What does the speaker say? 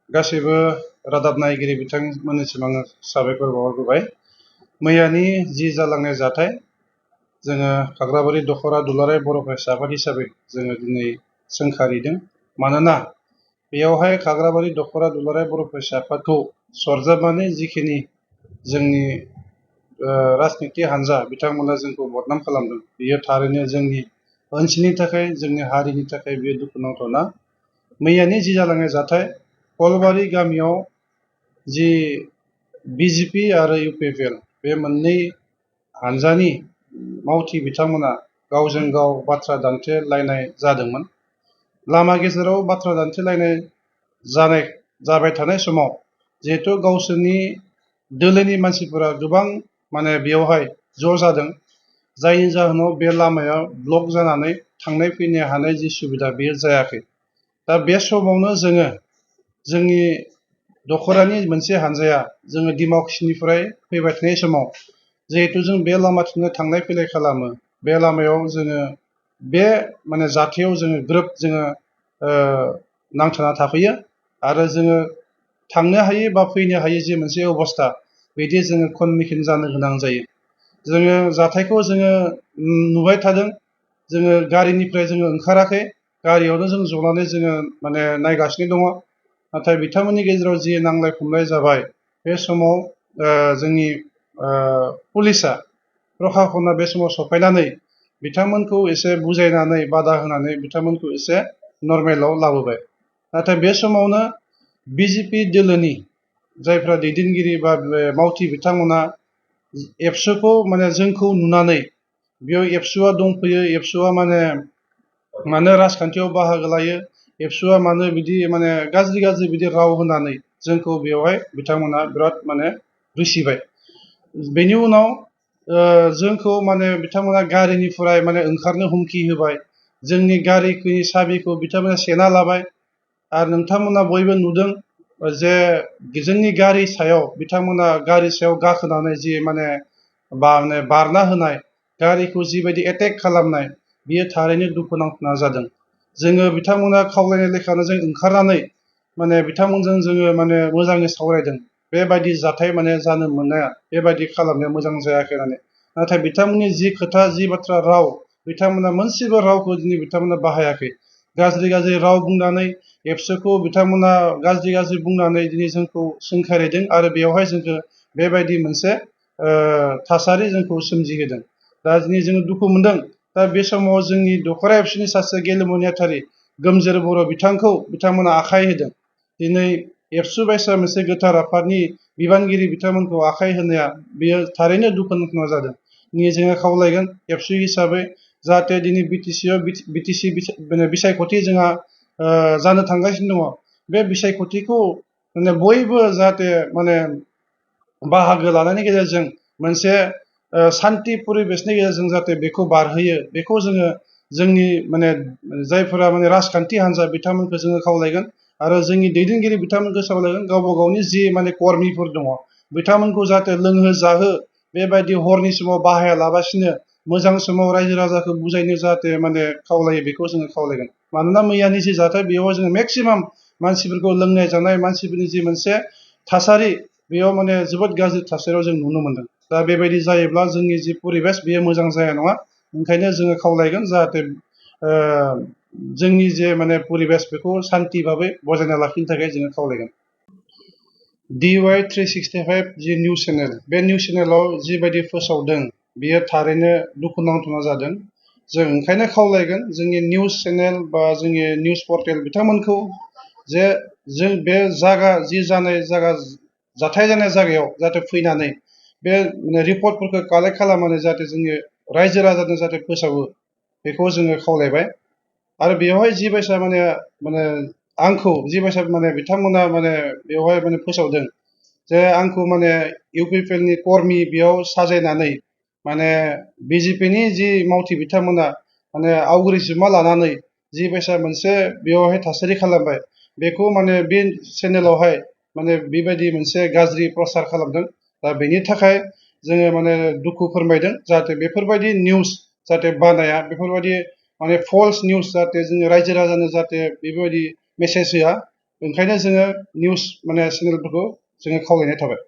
गासैबो रादाब नायगिरि बिथांमोननिसिम आङो साबायखर बावहरबाय। मैयानि जि जालांनाय जाथाय, जोङो खाग्राबारि दख'रा दुलाराय बर' फरायसा आफाद हिसाबै जोङो दिनै सोंखारिदों। मानोना बेयावहाय खाग्राबारि दख'रा दुलाराय बर' फरायसा आफादखौ सरजाबनानै जिखिनि जोंनि राजनिति हान्जा बिथांमोना जोंखौ बदनाम खालामदों, बियो थारैनो जोंनि ओनसोलनि थाखाय, जोंनि हारिनि थाखाय बेयो दुखुनांथावना। मैयानि जि जालांनाय जाथाय, कलबारि गामियाव जि बिजेपि आरो इउपिपिएल बे मोननै हान्जानि मावथि बिथांमोना गावजों गाव बाथ्रा दान्थेलायनाय जादोंमोन। लामा गेजेराव बाथ्रा दान्थेलायनाय जाबाय थानाय समाव जिहेथु गावसोरनि दोलोनि मानसिफोरा गोबां बेयावहाय ज' जादों, जायनि जाहोनाव बे लामाया ब्लक जानानै थांनाय फैनो हानाय जि सुबिदा बेयो जायाखै। दा बे समावनो जोंनि दख'रानि मोनसे हान्जाया जोङो डिमाकुसिनिफ्राय फैबाय थानाय समाव जिहेथु जों बे लामाथिंनो थांलाय फैलाय खालामो, बे लामायाव जोङो बे जाथायाव जोङो ग्रोब जोङो नांथाना थाफैयो आरो जोङो थांनो हायै बा फैनो हायै जि मोनसे अबस्था, बिदि जोङो कन्डिसन जानो गोनां जायो। जोङो जाथायखौ जोङो नुबाय थादों, जोङो गारिनिफ्राय जोङो ओंखाराखै, गारियावनो जों जनानै जोङो नायगासिनो दङ। नाथाय बिथांमोननि गेजेराव जि नांलाय खमलाय जाबाय, बे समाव जोंनि पुलिसा, प्रखाखना बे समाव सफैनानै बिथांमोनखौ एसे बुजायनानै बादा होनानै बिथांमोनखौ एसे नर्मेलाव लाबोबाय। नाथाय बे समावनो बिजेपि दोलोनि जायफ्रा दैदेनगिरि बा मावथि बिथांमोना एबसुखौ जोंखौ नुनानै, बेयाव एबसुआ दंफैयो, एबसुआ मानो राजखान्थियाव बाहागो लायो, एबसुआ मानो बिदि गाज्रि बिदि राव होनानै जोंखौ बेवहाय बिथांमोना बिराद दुसिबाय। बेनि उनाव जोंखौ बिथांमोना गारिनिफ्राय ओंखारनो हुमखि होबाय, जोंनि गारिनि साबिखौ बिथांमोना सेना लाबाय। आरो नोंथांमोना बयबो नुदों जे जोंनि गारि सायाव बिथांमोना गारि सायाव गाखोनानै जि बारना होनाय, गारिखौ जिबायदि एटेक खालामनाय, बियो थारैनो दुखुनांथाव जादों। जोङो बिथांमोना खावलायनाय लेखानो जों ओंखारनानै बिथांमोनजों जोङो मोजाङै सावरायदों, बेबायदि जाथाय जानो मोननाया, बेबायदि खालामनाया मोजां जायाखै होननानै। नाथाय बिथांमोननि जि खोथा, जि बाथ्रा राव, बिथांमोना मोनसेबो रावखौ दिनै बिथांमोना बाहायाखै। गाज्रि राव बुंनानै एबसुखौ बिथांमोना गाज्रि बुंनानै दिनै जोंखौ सोंखारिदों आरो बेवहाय जोंखौ बेबायदि मोनसे थासारि जोंखौ सोमजिहोदों। दा दिनै जोङो दुखु मोनदों। दा बे समाव जोंनि दख'रा एबसुनि सासे गेलेमु नेहाथारि गोमजोर बर' बिथांखौ बिथांमोना आखाय होदों। दिनै एबसु बायसा मोनसे गोथार आफादनि बिबानगिरि बिथांमोनखौ आखाय होनाया बेयो थारैनो दुखुनांथाव जादों। दिनै जोङो खावलायगोन एबसु हिसाबै, जाहाथे दिनै बिटिसिआव बिसायख'थि जोंहा जानो थांगासिनो दङ, बे बिसायख'थिखौ बयबो जाहाथे बाहागो लानायनि गेजेरजों मोनसे सान्थि परिबेसनि गेजेरजों जाहाथे बेखौ बारहोयो, बेखौ जोङो जोंनि जायफोरा राजखान्थि हान्जा बिथांमोनखौ जोङो खावलायगोन आरो जोंनि दैदेनगिरि बिथांमोनखौ खावलायगोन, गावबा गावनि जि कर्मिफोर दङ बिथांमोनखौ जाहाथे लोंहो जाहो बेबायदि हरनि समाव बाहायालाबासिनो मोजां समाव रायजो राजाखौ बुजायनो जाहाथे खावलायो, बेखौ जोङो खावलायगोन। मानोना मैयानि जि जाथाय, बेयाव जोङो मेक्सिमाम मानसिफोरखौ लोंनाय जानाय, मानसिफोरनि जि मोनसे थासारि, बेयाव जोबोद गाज्रि थासारियाव जों नुनो मोनदों। दा बेबायदि जायोब्ला जोंनि जि परिबेस बेयो मोजां जाया नङा। ओंखायनो जोङो खावलायगोन जाहाथे जोंनि जे परिबेस बेखौ सान्थि भाबै बजायना लाखिनो थाखाय जोङो खावलायगोन। DY 365 जि निउस चेनेल, बे निउस चेनेलाव जिबायदि फोसावदों, बियो थारैनो दुखुनांथाव जादों। जों ओंखायनो खावलायगोन जोंनि निउस चेनेल बा जोंनि निउस पर्टेल बिथांमोनखौ जे जों बे जाथाय जानाय जायगायाव जाहाथे फैनानै बे रिपर्टफोरखौ कालेक्ट खालामनानै जाहाथे जोंनि रायजो राजानो जाहाथे फोसावो, बेखौ जोङो खावलायबाय। आरो बेवहाय जि बायसा आंखौ जि बायसा बिथांमोना बेवहाय फोसावदों जे आंखौ इउपिपिएलनि कर्मि बेयाव साजायनानै बिजेपिनि जि मावथि बिथांमोना आवग्रिसुमा लानानै जि बायसा मोनसे बेवहाय थासारि खालामबाय, बेखौ बे चेनेलावहाय बेबायदि मोनसे गाज्रि प्रसार खालामदों। दा बेनि थाखाय जोङो दुखु फोरमायदों, जाहाथे बेफोरबायदि निउस जाहाथे बानाया, बेफोरबायदि फल्स निउस जाहाथे जोङो रायजो राजानो जाहाथे बेबायदि मेसेज होआ, ओंखायनो जोङो निउस माने चेनेलफोरखौ जोङो खावलायनाय थाबाय।